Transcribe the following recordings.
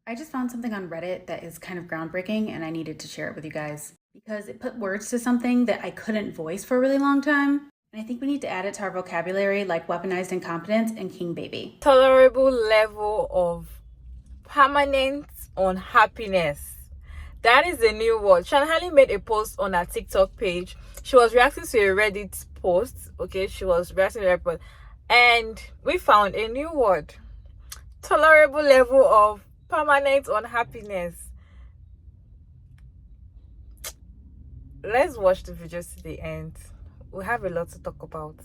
I just found something on Reddit that is kind of groundbreaking and I needed to share it with you guys because it put words to something that I couldn't voice for a really long time. And I think we need to add it to our vocabulary like weaponized incompetence and king baby. Tolerable level of permanent unhappiness. That is a new word. Shanhali made a post on her TikTok page. She was reacting to a Reddit post. Okay, she was reacting to a post. And we found a new word. Tolerable level of permanent unhappiness. Let's watch the video to the end. We have a lot to talk about.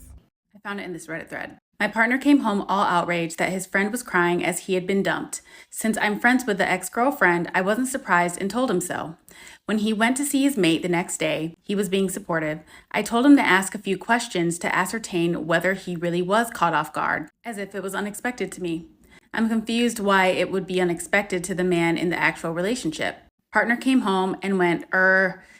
I found it in this Reddit thread. My partner came home all outraged that his friend was crying as he had been dumped. Since I'm friends with the ex-girlfriend, I wasn't surprised and told him so. When he went to see his mate the next day, he was being supportive. I told him to ask a few questions to ascertain whether he really was caught off guard, as if it was unexpected to me. I'm confused why it would be unexpected to the man in the actual relationship. Partner came home and went,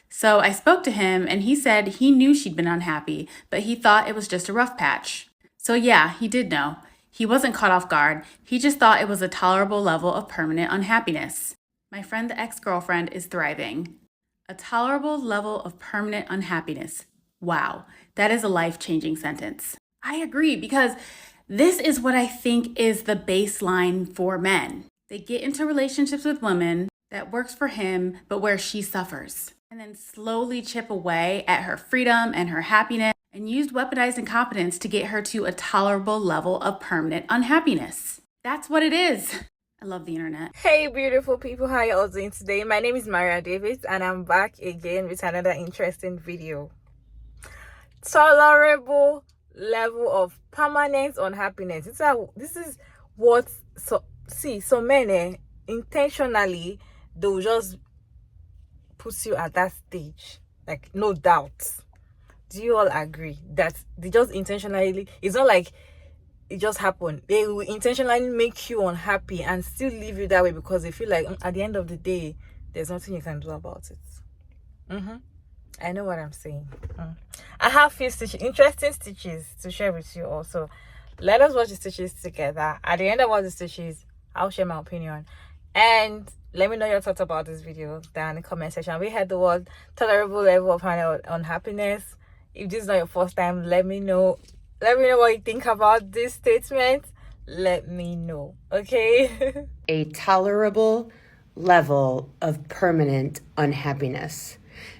So I spoke to him and he said he knew she'd been unhappy, but he thought it was just a rough patch. So yeah, he did know. He wasn't caught off guard. He just thought it was a tolerable level of permanent unhappiness. My friend, the ex-girlfriend, is thriving. A tolerable level of permanent unhappiness. Wow, that is a life-changing sentence. I agree, because this is what I think is the baseline for men. They get into relationships with women that works for him, but where she suffers, and then slowly chip away at her freedom and her happiness and used weaponized incompetence to get her to a tolerable level of permanent unhappiness. That's what it is. I love the internet. Hey beautiful people, how you all doing today? My name is Maria Davis and I'm back again with another interesting video. Tolerable level of permanent unhappiness. This is what some men intentionally they'll just put you at that stage, like no doubt. Do you all agree that they just intentionally, it's not like it just happened, they will intentionally make you unhappy and still leave you that way because they feel like at the end of the day there's nothing you can do about it? I know what I'm saying. I have few interesting stitches to share with you also. Let us watch the stitches together. At the end of all the stitches, I'll share my opinion. And let me know your thoughts about this video down in the comment section. We had the word tolerable level of unhappiness. If this is not your first time, let me know. Let me know what you think about this statement. Let me know, okay? A tolerable level of permanent unhappiness.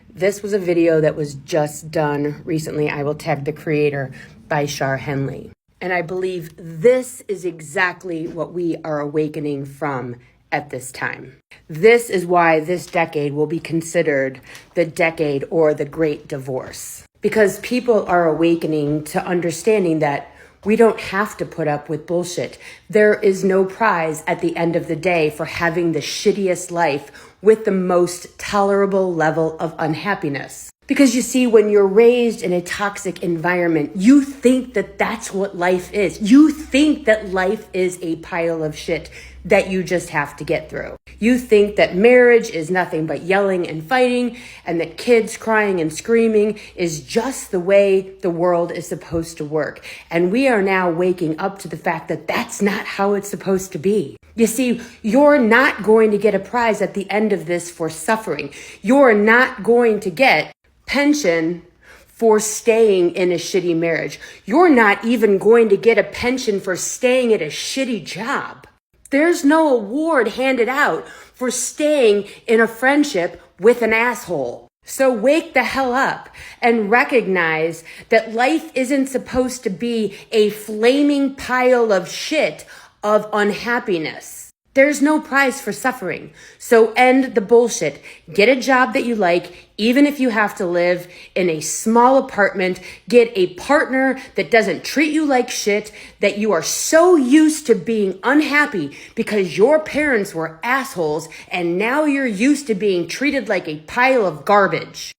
This was a video that was just done recently. I will tag the creator by Shar Henley. And I believe this is exactly what we are awakening from at this time. This is why this decade will be considered the decade or the great divorce. Because people are awakening to understanding that we don't have to put up with bullshit. There is no prize at the end of the day for having the shittiest life with the most tolerable level of unhappiness. Because you see, when you're raised in a toxic environment, you think that that's what life is. You think that life is a pile of shit that you just have to get through. You think that marriage is nothing but yelling and fighting, and that kids crying and screaming is just the way the world is supposed to work. And we are now waking up to the fact that that's not how it's supposed to be. You see, you're not going to get a prize at the end of this for suffering. You're not going to get pension for staying in a shitty marriage. You're not even going to get a pension for staying at a shitty job. There's no award handed out for staying in a friendship with an asshole. So wake the hell up and recognize that life isn't supposed to be a flaming pile of shit of unhappiness. There's no prize for suffering. So end the bullshit. Get a job that you like, even if you have to live in a small apartment. Get a partner that doesn't treat you like shit, that you are so used to being unhappy because your parents were assholes and now you're used to being treated like a pile of garbage.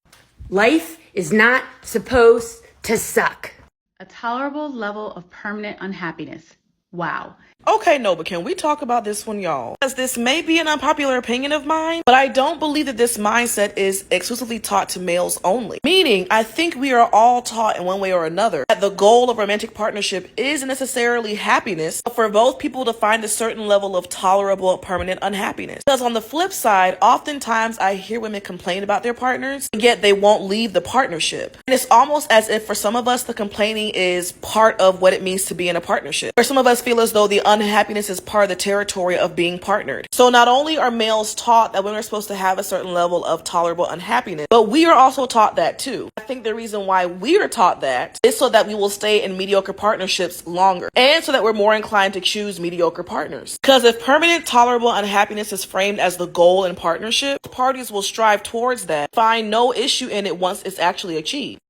Life is not supposed to suck. A tolerable level of permanent unhappiness. Wow. Okay, no, but can we talk about this one, y'all? Because this may be an unpopular opinion of mine, but I don't believe that this mindset is exclusively taught to males only. Meaning, I think we are all taught in one way or another that the goal of romantic partnership isn't necessarily happiness, but for both people to find a certain level of tolerable, permanent unhappiness. Because on the flip side, oftentimes I hear women complain about their partners, and yet they won't leave the partnership. And it's almost as if for some of us, the complaining is part of what it means to be in a partnership. For some of us feel as though the unhappiness is part of the territory of being partnered. So not only are males taught that women are supposed to have a certain level of tolerable unhappiness, but we are also taught that too. I think the reason why we are taught that is so that we will stay in mediocre partnerships longer, and so that we're more inclined to choose mediocre partners. Because if permanent tolerable unhappiness is framed as the goal in partnership, parties will strive towards that, find no issue in it once it's actually achieved.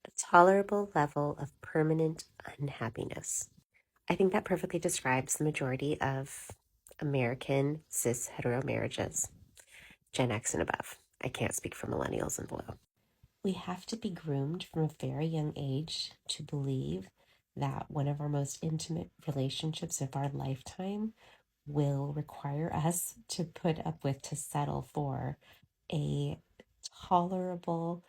A tolerable level of permanent unhappiness. I think that perfectly describes the majority of American cis hetero marriages, Gen X and above. I can't speak for millennials and below. We have to be groomed from a very young age to believe that one of our most intimate relationships of our lifetime will require us to put up with, to settle for a tolerable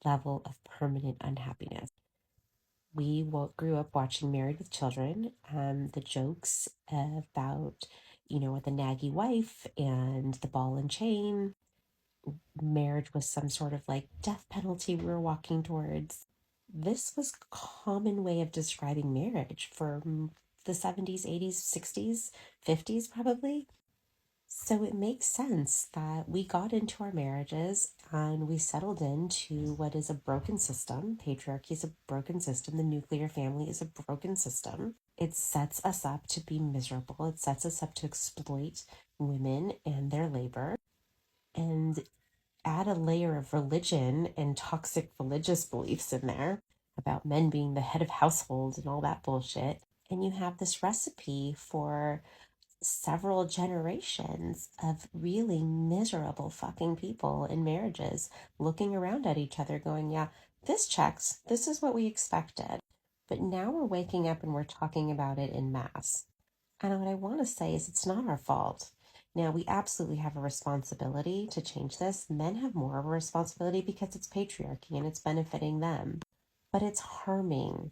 level of permanent unhappiness. We grew up watching Married with Children, the jokes about, with the naggy wife and the ball and chain. Marriage was some sort of like death penalty we were walking towards. This was a common way of describing marriage for the 70s, 80s, 60s, 50s probably. So it makes sense that we got into our marriages and we settled into what is a broken system. Patriarchy is a broken system. The nuclear family is a broken system. It sets us up to be miserable. It sets us up to exploit women and their labor. And add a layer of religion and toxic religious beliefs in there about men being the head of households and all that bullshit. And you have this recipe for several generations of really miserable fucking people in marriages looking around at each other going, yeah, this checks. This is what we expected. But now we're waking up and we're talking about it in mass. And what I want to say is it's not our fault. Now, we absolutely have a responsibility to change this. Men have more of a responsibility because it's patriarchy and it's benefiting them. But it's harming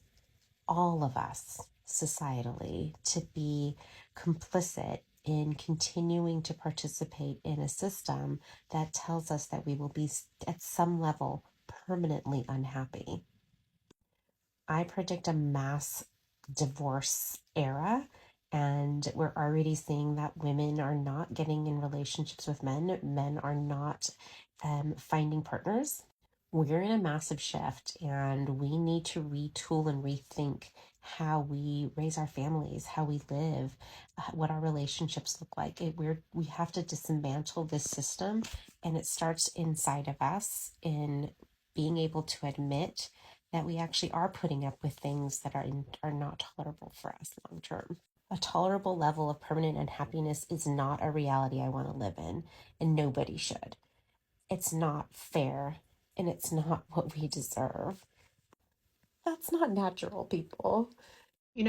all of us societally to be complicit in continuing to participate in a system that tells us that we will be at some level permanently unhappy. I predict a mass divorce era, and we're already seeing that women are not getting in relationships with men. Men are not finding partners. We're in a massive shift, and we need to retool and rethink how we raise our families, how we live, what our relationships look like. We have to dismantle this system, and it starts inside of us in being able to admit that we actually are putting up with things that are not tolerable for us long term. A tolerable level of permanent unhappiness is not a reality I want to live in, and nobody should. It's not fair, and it's not what we deserve. That's not natural, people.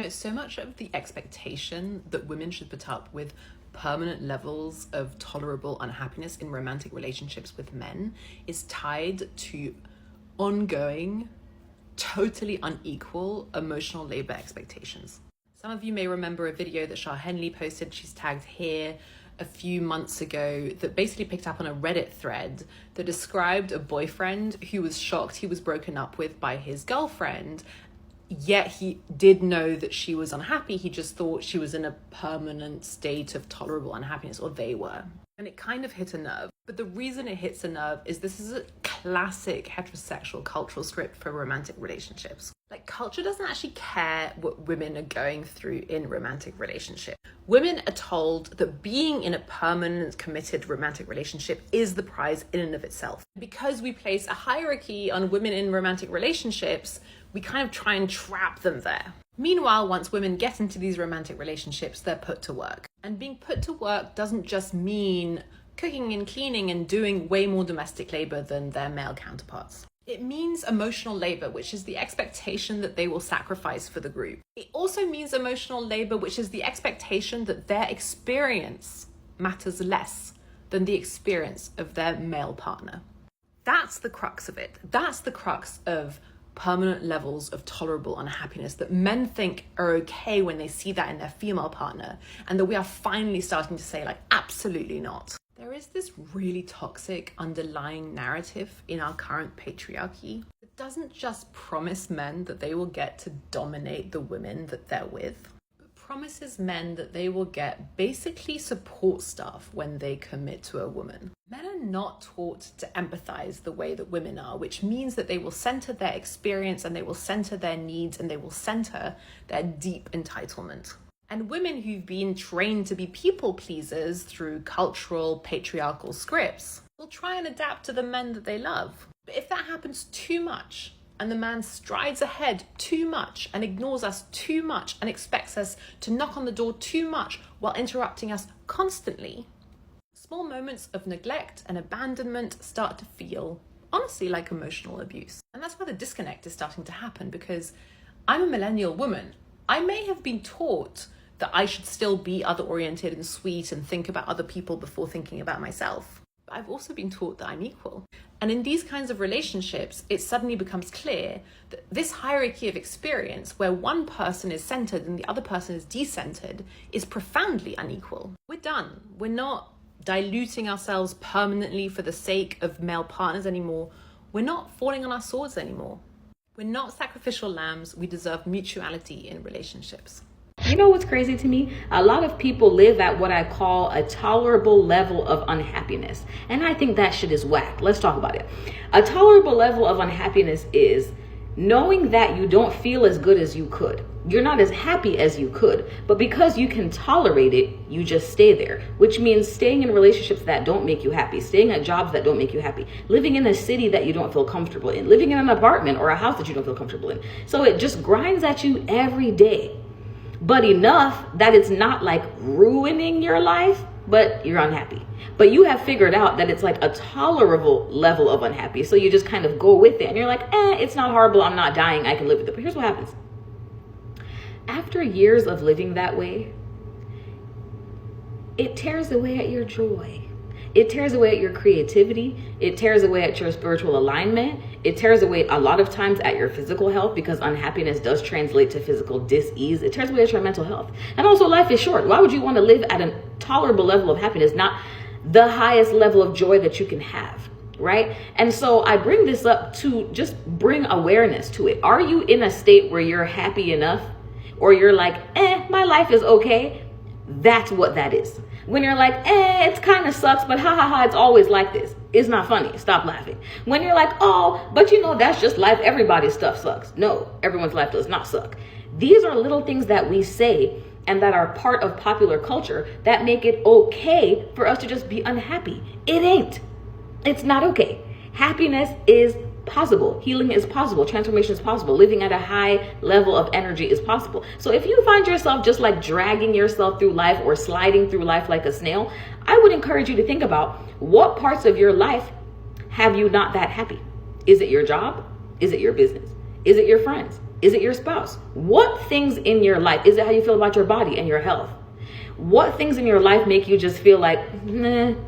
So much of the expectation that women should put up with permanent levels of tolerable unhappiness in romantic relationships with men is tied to ongoing, totally unequal emotional labor expectations. Some of you may remember a video that Shah Henley posted, she's tagged here, a few months ago, that basically picked up on a Reddit thread that described a boyfriend who was shocked he was broken up with by his girlfriend, yet he did know that she was unhappy. He just thought she was in a permanent state of tolerable unhappiness, or they were. And it kind of hit a nerve. But the reason it hits a nerve is this is a classic heterosexual cultural script for romantic relationships. Like, culture doesn't actually care what women are going through in romantic relationships. Women are told that being in a permanent, committed romantic relationship is the prize in and of itself. Because we place a hierarchy on women in romantic relationships, we kind of try and trap them there. Meanwhile, once women get into these romantic relationships, they're put to work. And being put to work doesn't just mean cooking and cleaning and doing way more domestic labor than their male counterparts. It means emotional labor, which is the expectation that they will sacrifice for the group. It also means emotional labor, which is the expectation that their experience matters less than the experience of their male partner. That's the crux of it. That's the crux of permanent levels of tolerable unhappiness that men think are okay when they see that in their female partner, and that we are finally starting to say, like, absolutely not. There is this really toxic underlying narrative in our current patriarchy that doesn't just promise men that they will get to dominate the women that they're with, but promises men that they will get basically support staff when they commit to a woman. Men are not taught to empathize the way that women are, which means that they will center their experience and they will center their needs and they will center their deep entitlement. And women who've been trained to be people pleasers through cultural patriarchal scripts will try and adapt to the men that they love. But if that happens too much, and the man strides ahead too much and ignores us too much and expects us to knock on the door too much while interrupting us constantly, small moments of neglect and abandonment start to feel, honestly, like emotional abuse. And that's where the disconnect is starting to happen, because I'm a millennial woman. I may have been taught that I should still be other-oriented and sweet and think about other people before thinking about myself. But I've also been taught that I'm equal. And in these kinds of relationships, it suddenly becomes clear that this hierarchy of experience, where one person is centered and the other person is decentered, is profoundly unequal. We're done. We're not diluting ourselves permanently for the sake of male partners anymore. We're not falling on our swords anymore. We're not sacrificial lambs. We deserve mutuality in relationships. You know what's crazy to me? A lot of people live at what I call a tolerable level of unhappiness. And I think that shit is whack. Let's talk about it. A tolerable level of unhappiness is knowing that you don't feel as good as you could. You're not as happy as you could, but because you can tolerate it, you just stay there, which means staying in relationships that don't make you happy, staying at jobs that don't make you happy, living in a city that you don't feel comfortable in, living in an apartment or a house that you don't feel comfortable in. So it just grinds at you every day, but enough that it's not like ruining your life, but you're unhappy. But you have figured out that it's like a tolerable level of unhappy. So you just kind of go with it and you're like, it's not horrible. I'm not dying. I can live with it. But here's what happens. After years of living that way, it tears away at your joy. It tears away at your creativity. It tears away at your spiritual alignment. It tears away a lot of times at your physical health, because unhappiness does translate to physical dis-ease. It tears away at your mental health. And also, life is short. Why would you want to live at a tolerable level of happiness, not the highest level of joy that you can have, right? And so I bring this up to just bring awareness to it. Are you in a state where you're happy enough, or you're like, my life is okay? That's what that is. When you're like, it kind of sucks, but ha ha ha, it's always like this. It's not funny. Stop laughing. When you're like, but you know, that's just life. Everybody's stuff sucks. No, everyone's life does not suck. These are little things that we say and that are part of popular culture that make it okay for us to just be unhappy. It ain't. It's not okay. Happiness is possible. Healing is possible. Transformation is possible. Living at a high level of energy is possible. So if you find yourself just like dragging yourself through life or sliding through life like a snail, I would encourage you to think about what parts of your life have you not that happy. Is it your job? Is it your business? Is it your friends? Is it your spouse? What things in your life? Is it how you feel about your body and your health? What things in your life make you just feel like,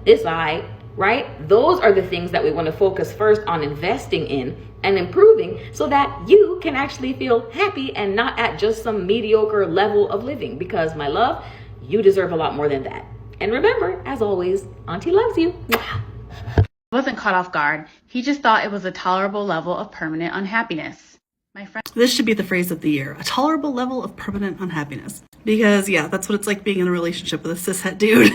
it's all right? Right? Those are the things that we want to focus first on investing in and improving, so that you can actually feel happy and not at just some mediocre level of living. Because my love, you deserve a lot more than that. And remember, as always, Auntie loves you. He wasn't caught off guard. He just thought it was a tolerable level of permanent unhappiness. My friend. This should be the phrase of the year: a tolerable level of permanent unhappiness. Because yeah, that's what it's like being in a relationship with a cishet dude.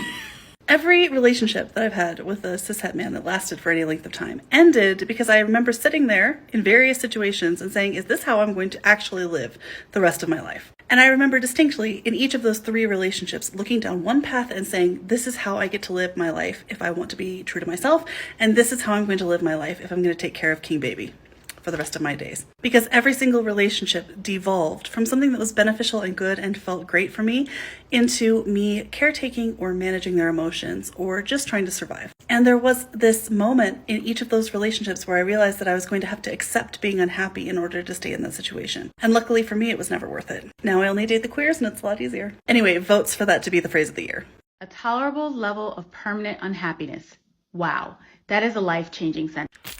Every relationship that I've had with a cishet man that lasted for any length of time ended because I remember sitting there in various situations and saying, is this how I'm going to actually live the rest of my life? And I remember distinctly in each of those three relationships looking down one path and saying, this is how I get to live my life if I want to be true to myself, and this is how I'm going to live my life if I'm going to take care of King Baby. for the rest of my days. Because every single relationship devolved from something that was beneficial and good and felt great for me into me caretaking or managing their emotions or just trying to survive. And there was this moment in each of those relationships where I realized that I was going to have to accept being unhappy in order to stay in that situation. And luckily for me, it was never worth it. Now I only date the queers and it's a lot easier. Anyway, votes for that to be the phrase of the year. A tolerable level of permanent unhappiness. Wow, that is a life-changing sentence.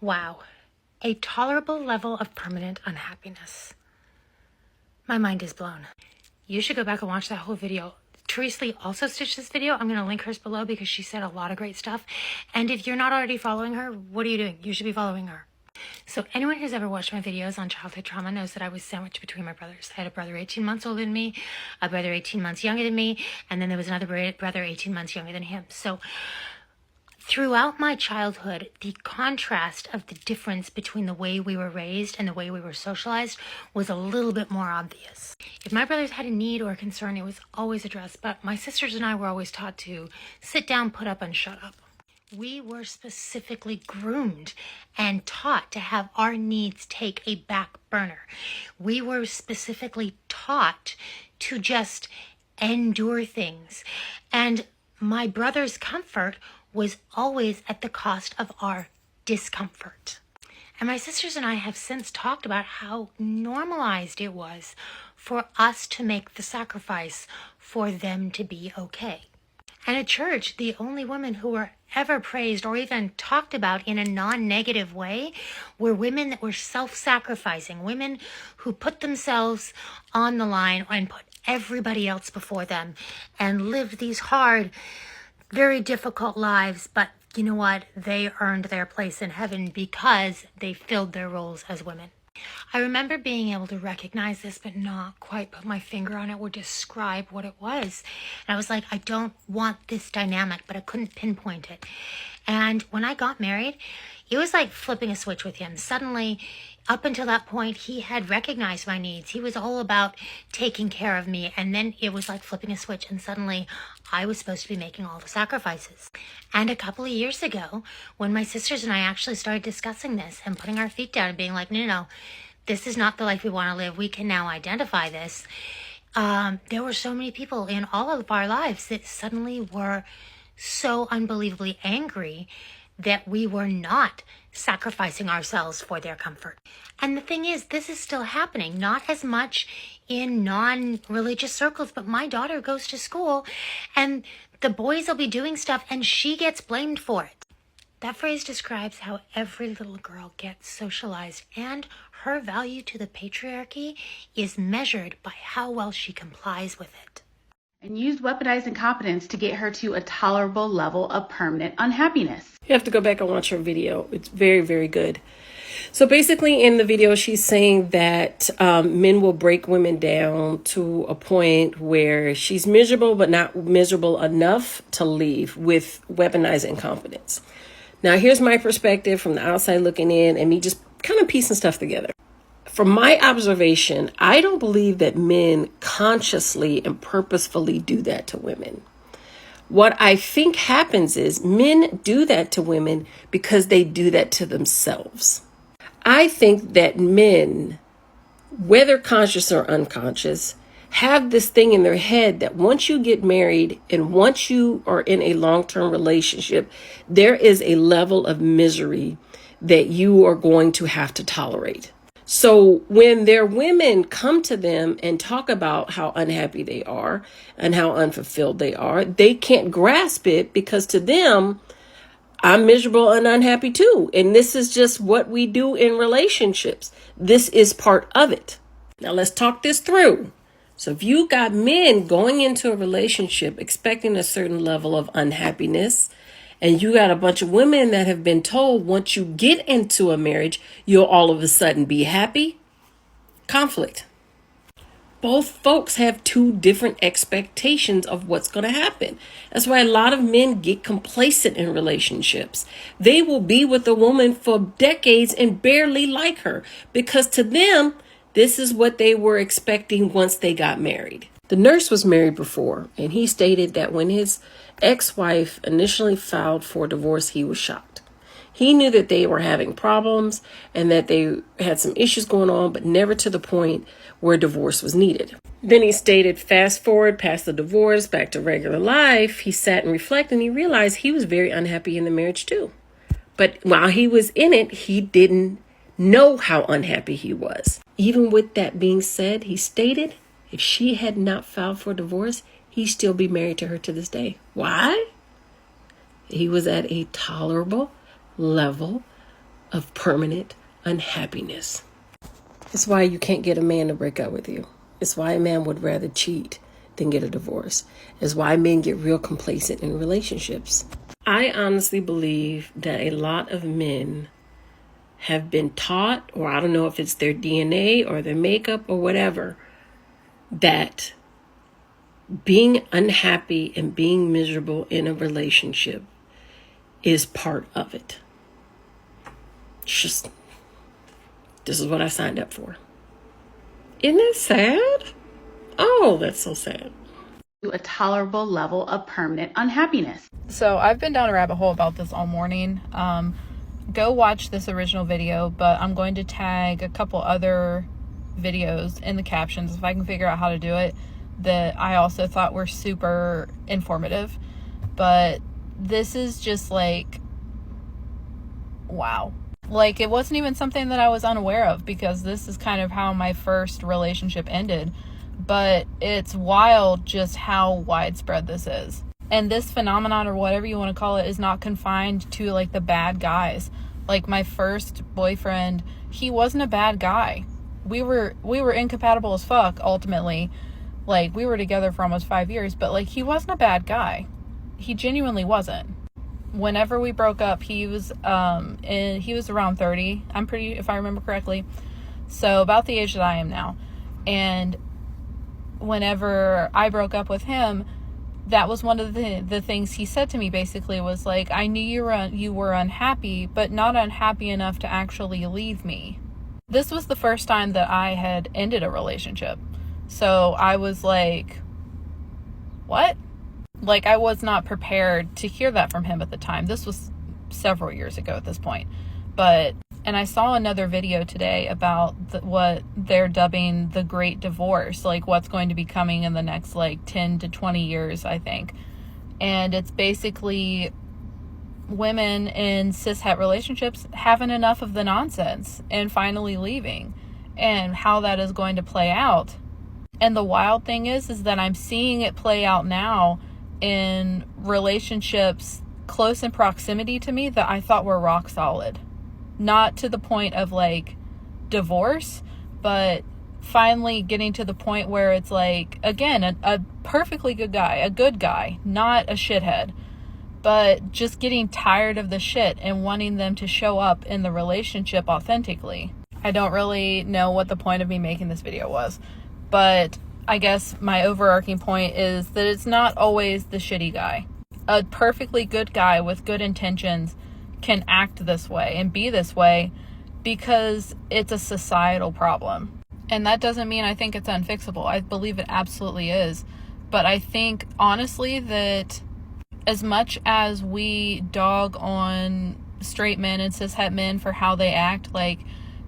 Wow, a tolerable level of permanent unhappiness. My mind is blown. You should go back and watch that whole video. Therese Lee also stitched this video. I'm going to link hers below because she said a lot of great stuff. And if you're not already following her, what are you doing? You should be following her. So anyone who's ever watched my videos on childhood trauma knows that I was sandwiched between my brothers. I had a brother 18 months older than me, a brother 18 months younger than me, and then there was another brother 18 months younger than him. So throughout my childhood, the contrast of the difference between the way we were raised and the way we were socialized was a little bit more obvious. If my brothers had a need or a concern, it was always addressed, but my sisters and I were always taught to sit down, put up, and shut up. We were specifically groomed and taught to have our needs take a back burner. We were specifically taught to just endure things. And my brother's comfort was always at the cost of our discomfort. And my sisters and I have since talked about how normalized it was for us to make the sacrifice for them to be okay. And at church, the only women who were ever praised or even talked about in a non-negative way were women that were self-sacrificing, women who put themselves on the line and put everybody else before them and lived these hard, very difficult lives. But you know what? They earned their place in heaven because they filled their roles as women. I remember being able to recognize this, but not quite put my finger on it or describe what it was. And I was like, I don't want this dynamic, but I couldn't pinpoint it. And when I got married, it was like flipping a switch with him. Suddenly, up until that point, he had recognized my needs. He was all about taking care of me. And then it was like flipping a switch. And suddenly, I was supposed to be making all the sacrifices. And a couple of years ago, when my sisters and I actually started discussing this and putting our feet down and being like, no, this is not the life we want to live. We can now identify this. There were so many people in all of our lives that suddenly were so unbelievably angry that we were not sacrificing ourselves for their comfort. And the thing is, this is still happening, not as much in non-religious circles, but my daughter goes to school and the boys will be doing stuff and she gets blamed for it. That phrase describes how every little girl gets socialized, and her value to the patriarchy is measured by how well she complies with it. And used weaponized incompetence to get her to a tolerable level of permanent unhappiness. You have to go back and watch her video. It's very, very good. So basically in the video, she's saying that men will break women down to a point where she's miserable, but not miserable enough to leave with weaponized incompetence. Now, here's my perspective from the outside looking in and me just kind of piecing stuff together. From my observation, I don't believe that men consciously and purposefully do that to women. What I think happens is men do that to women because they do that to themselves. I think that men, whether conscious or unconscious, have this thing in their head that once you get married and once you are in a long-term relationship, there is a level of misery that you are going to have to tolerate. So when their women come to them and talk about how unhappy they are and how unfulfilled they are, they can't grasp it because to them, I'm miserable and unhappy too. And this is just what we do in relationships. This is part of it. Now let's talk this through. So if you got men going into a relationship expecting a certain level of unhappiness, and you got a bunch of women that have been told once you get into a marriage, you'll all of a sudden be happy, conflict. Both folks have two different expectations of what's going to happen. That's why a lot of men get complacent in relationships. They will be with a woman for decades and barely like her because to them, this is what they were expecting once they got married. The nurse was married before, and he stated that when his ex-wife initially filed for divorce, he was shocked. He knew that they were having problems and that they had some issues going on, but never to the point where divorce was needed. Then he stated, fast forward past the divorce, back to regular life, he sat and reflected and he realized he was very unhappy in the marriage too. But while he was in it, he didn't know how unhappy he was. Even with that being said, he stated if she had not filed for divorce, he'd still be married to her to this day. Why? He was at a tolerable level of permanent unhappiness. It's why you can't get a man to break up with you. It's why a man would rather cheat than get a divorce. It's why men get real complacent in relationships. I honestly believe that a lot of men have been taught, or I don't know if it's their DNA or their makeup or whatever, that being unhappy and being miserable in a relationship is part of it. It's just, this is what I signed up for. Isn't that sad? Oh, that's so sad. To a tolerable level of permanent unhappiness. So I've been down a rabbit hole about this all morning. Go watch this original video, but I'm going to tag a couple other videos in the captions if I can figure out how to do it that I also thought were super informative. But this is just like, wow. Like, it wasn't even something that I was unaware of, because this is kind of how my first relationship ended. But it's wild just how widespread this is. And this phenomenon, or whatever you want to call it, is not confined to like the bad guys. Like my first boyfriend, he wasn't a bad guy. We were incompatible as fuck ultimately. Like, we were together for almost 5 years, but like, he wasn't a bad guy. He genuinely wasn't. Whenever we broke up, he was around 30. If I remember correctly. So about the age that I am now. And whenever I broke up with him, that was one of the things he said to me, basically, was like, I knew you were unhappy, but not unhappy enough to actually leave me. This was the first time that I had ended a relationship. So I was like, what? Like, I was not prepared to hear that from him at the time. This was several years ago at this point. And I saw another video today about what they're dubbing the Great Divorce, like what's going to be coming in the next like 10 to 20 years, I think. And it's basically women in cis-het relationships having enough of the nonsense and finally leaving, and how that is going to play out. And the wild thing is that I'm seeing it play out now in relationships close in proximity to me that I thought were rock solid. Not to the point of like divorce, but finally getting to the point where it's like, again, a perfectly good guy, a good guy, not a shithead, but just getting tired of the shit and wanting them to show up in the relationship authentically. I don't really know what the point of me making this video was, but I guess my overarching point is that it's not always the shitty guy. A perfectly good guy with good intentions can act this way and be this way because it's a societal problem. And that doesn't mean I think it's unfixable. I believe it absolutely is. But I think, honestly, that as much as we dog on straight men and cis-het men for how they act, like,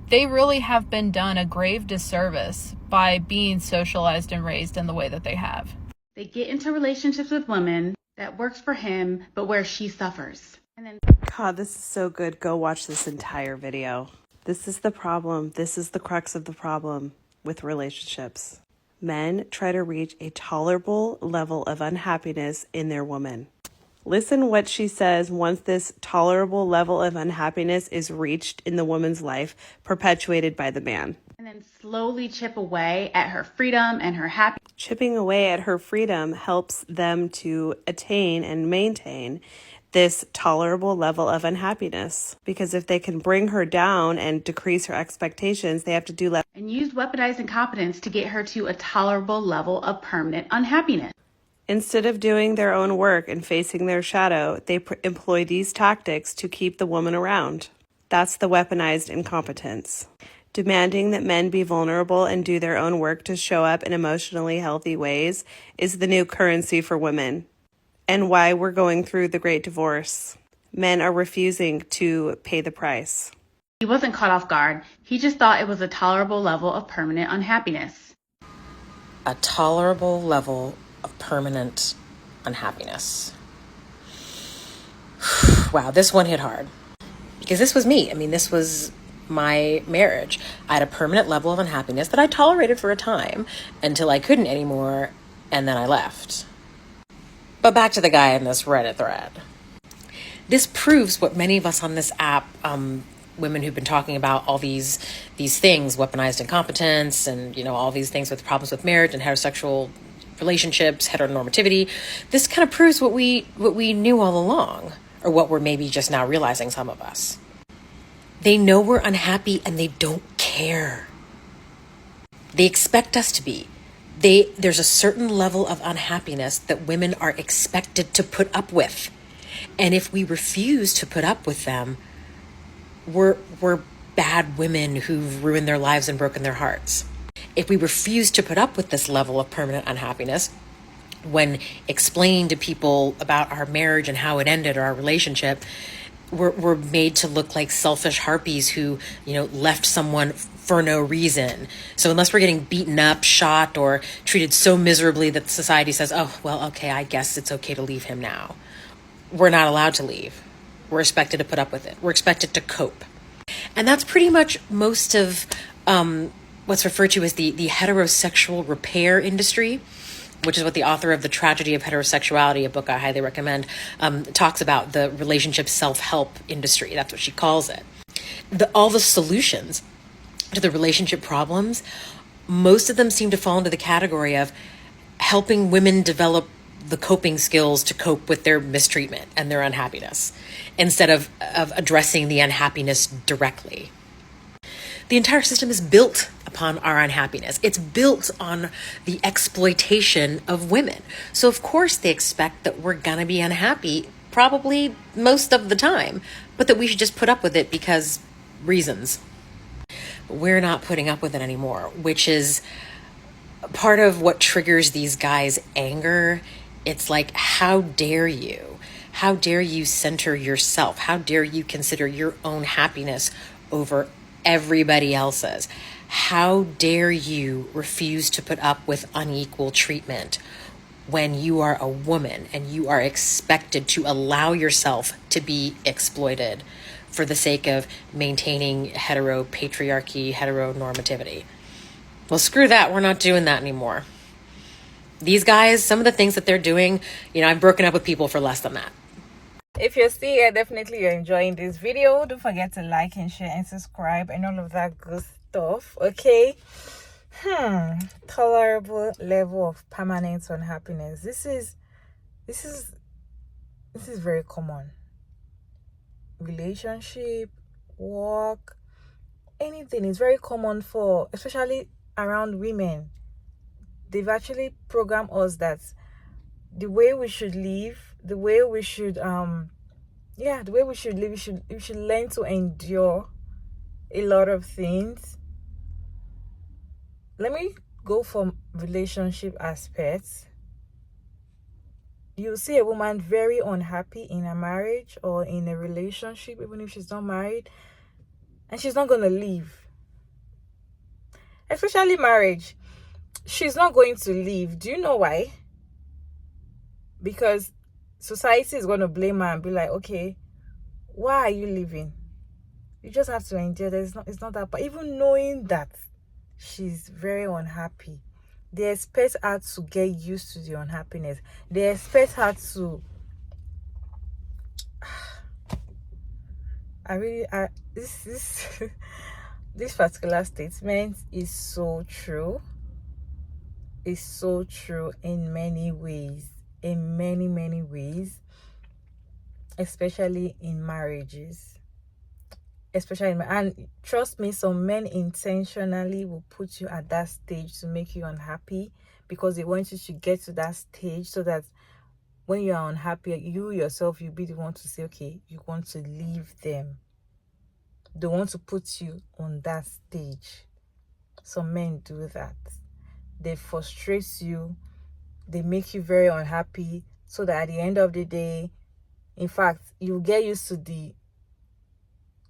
they really have been done a grave disservice by being socialized and raised in the way that they have. They get into relationships with women that works for him, but where she suffers. And then, God, this is so good. Go watch this entire video. This is the problem. This is the crux of the problem with relationships. Men try to reach a tolerable level of unhappiness in their woman. Listen what she says once this tolerable level of unhappiness is reached in the woman's life, perpetuated by the man. And then slowly chip away at her freedom and her happiness. Chipping away at her freedom helps them to attain and maintain this tolerable level of unhappiness. Because if they can bring her down and decrease her expectations, they have to do less. And use weaponized incompetence to get her to a tolerable level of permanent unhappiness. Instead of doing their own work and facing their shadow, they employ these tactics to keep the woman around. That's the weaponized incompetence. Demanding that men be vulnerable and do their own work to show up in emotionally healthy ways is the new currency for women, and why we're going through the Great Divorce. Men are refusing to pay the price. He wasn't caught off guard. He just thought it was a tolerable level of permanent unhappiness. A tolerable level of permanent unhappiness. Wow, this one hit hard. Because this was me. I mean, this was my marriage. I had a permanent level of unhappiness that I tolerated for a time until I couldn't anymore, and then I left. But back to the guy in this Reddit thread. This proves what many of us on this app, women who've been talking about all these things, weaponized incompetence, and all these things with problems with marriage and heterosexual relationships, heteronormativity. This kind of proves what we knew all along, or what we're maybe just now realizing, some of us. They know we're unhappy and they don't care. They expect us to be. There's a certain level of unhappiness that women are expected to put up with. And if we refuse to put up with them, we're bad women who've ruined their lives and broken their hearts. If we refuse to put up with this level of permanent unhappiness, when explaining to people about our marriage and how it ended, or our relationship, we're made to look like selfish harpies who, left someone for no reason. So unless we're getting beaten up, shot, or treated so miserably that society says, oh, well, okay, I guess it's okay to leave him now, we're not allowed to leave. We're expected to put up with it. We're expected to cope. And that's pretty much most of what's referred to as the heterosexual repair industry, which is what the author of The Tragedy of Heterosexuality, a book I highly recommend, talks about, the relationship self-help industry. That's what she calls it. All the solutions to the relationship problems, most of them seem to fall into the category of helping women develop the coping skills to cope with their mistreatment and their unhappiness, instead of addressing the unhappiness directly. The entire system is built upon our unhappiness. It's built on the exploitation of women. So of course they expect that we're gonna be unhappy probably most of the time, but that we should just put up with it because reasons. We're not putting up with it anymore, which is part of what triggers these guys' anger. It's like, how dare you? How dare you center yourself? How dare you consider your own happiness over everybody else's? How dare you refuse to put up with unequal treatment when you are a woman and you are expected to allow yourself to be exploited for the sake of maintaining heteropatriarchy, heteronormativity? Well, screw that. We're not doing that anymore. These guys, some of the things that they're doing, I've broken up with people for less than that. If you're still here, definitely you're enjoying this video. Don't forget to like and share and subscribe and all of that good stuff, okay? Tolerable level of permanent unhappiness. This is very common. Relationship, work, anything is very common for, especially around women. They've actually programmed us that the way we should live, the way we should live, we should learn to endure a lot of things. Let me go from relationship aspects. You see a woman very unhappy in a marriage or in a relationship, even if she's not married, and she's not going to leave. Especially marriage. She's not going to leave. Do you know why? Because society is going to blame her and be like, okay, why are you leaving? You just have to endure. It's not that. But even knowing that she's very unhappy, they expect her to get used to the unhappiness. They expect her to. This particular statement is so true. It's so true in many ways. In many ways, especially in marriages, and trust me, some men intentionally will put you at that stage to make you unhappy, because they want you to get to that stage so that when you are unhappy, you yourself, you'll be the one to say, okay, you want to leave them. They want to put you on that stage. Some men do that. They frustrate you. They make you very unhappy so that at the end of the day, In fact, you get used to the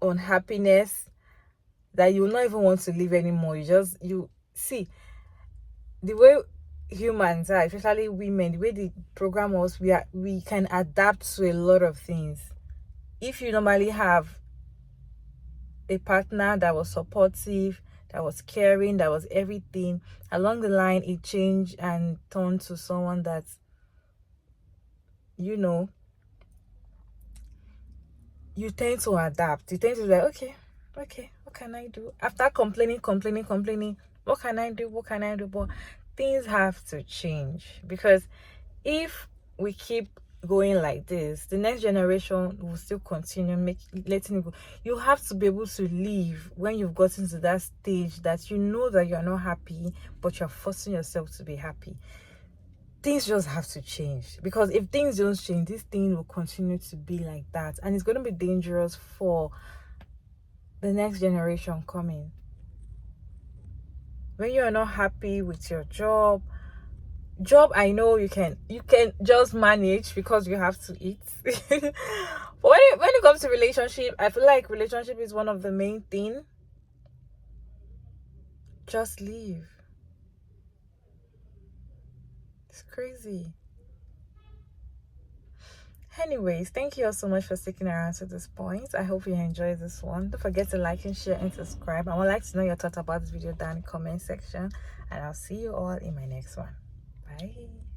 unhappiness that you will not even want to live anymore. You see the way humans are, especially women, the way they program us, we can adapt to a lot of things. If you normally have a partner that was supportive, that was caring, that was everything, along the line it changed and turned to someone that, you know, you tend to adapt. You tend to be like, okay, what can I do? After complaining, what can I do? But things have to change, because if we keep going like this, the next generation will still continue letting it go. You have to be able to leave when you've gotten to that stage that you know that you're not happy, but you're forcing yourself to be happy. Things just have to change, because if things don't change, this thing will continue to be like that, and it's going to be dangerous for the next generation coming. When you are not happy with your job, I know you can just manage because you have to eat. But when it comes to relationship, I feel like relationship is one of the main thing. Just leave. It's crazy. Anyways, thank you all so much for sticking around to this point. I hope you enjoyed this one. Don't forget to like and share and subscribe. I would like to know your thoughts about this video down in the comment section, and I'll see you all in my next one. Bye.